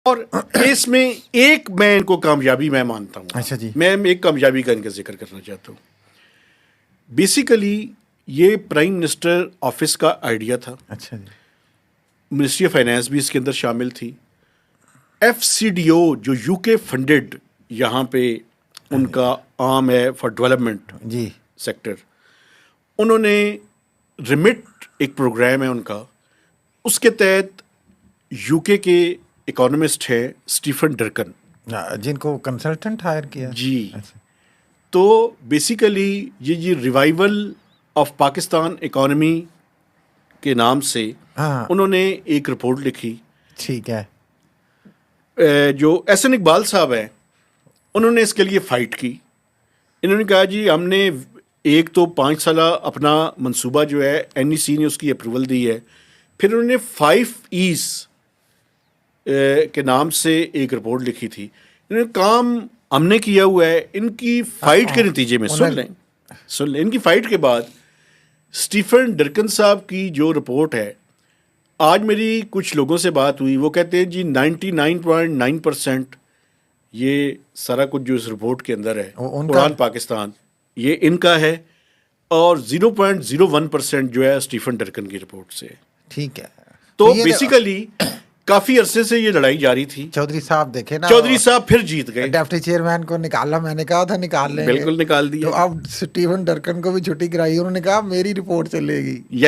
اور اس میں ایک میں ان کو کامیابی میں مانتا ہوں. اچھا جی. میں ایک کامیابی کا ان کا ذکر کرنا چاہتا ہوں. بیسیکلی یہ پرائم منسٹر آفس کا آئیڈیا تھا. اچھا جی. منسٹری آف فائنینس بھی اس کے اندر شامل تھی. ایف سی ڈی او جو یو کے فنڈڈ یہاں پہ ان کا عام ہے فار ڈیولپمنٹ جی سیکٹر, انہوں نے ریمٹ ایک پروگرام ہے ان کا, اس کے تحت یو کے اکانومسٹ ہے اسٹیفن ڈرکن, جن کو کنسلٹنٹ ہائر کیا. جی. اچھا. تو بیسیکلی یہ ریوائول آف پاکستان اکانومی کے نام سے ہاں انہوں نے ایک رپورٹ لکھی. ٹھیک ہے. جو ایس این اقبال صاحب ہیں انہوں نے اس کے لیے فائٹ کی. انہوں نے کہا جی ہم نے ایک تو 5 سالہ اپنا منصوبہ جو ہے این ای سی نے اس کی اپروول دی ہے, پھر انہوں نے 5 ایز کے نام سے ایک رپورٹ لکھی تھی. انہوں نے کام ہم نے کیا ہوا ہے. ان کی فائٹ کے نتیجے میں سن لیں ان کی فائٹ کے بعد اسٹیفن ڈرکن صاحب کی جو رپورٹ ہے, آج میری کچھ لوگوں سے بات ہوئی, وہ کہتے ہیں جی 99.9% یہ سارا کچھ جو اس رپورٹ کے اندر ہے اڑان پاکستان یہ ان کا ہے, اور 0.01% جو ہے اسٹیفن ڈرکن کی رپورٹ سے. ٹھیک ہے. تو بیسیکلی کافی عرصے سے یہ لڑائی جاری تھی. چودھری صاحب دیکھے نا, چودھری صاحب پھر جیت گئے. ڈیپٹی چیئرمین کو نکالا, میں نے کہا تھا نکال لیں گے, بالکل نکال دیا. تو اب اسٹیفن ڈرکن کو بھی چھٹی کرائی, انہوں نے کہا میری رپورٹ چلے گی.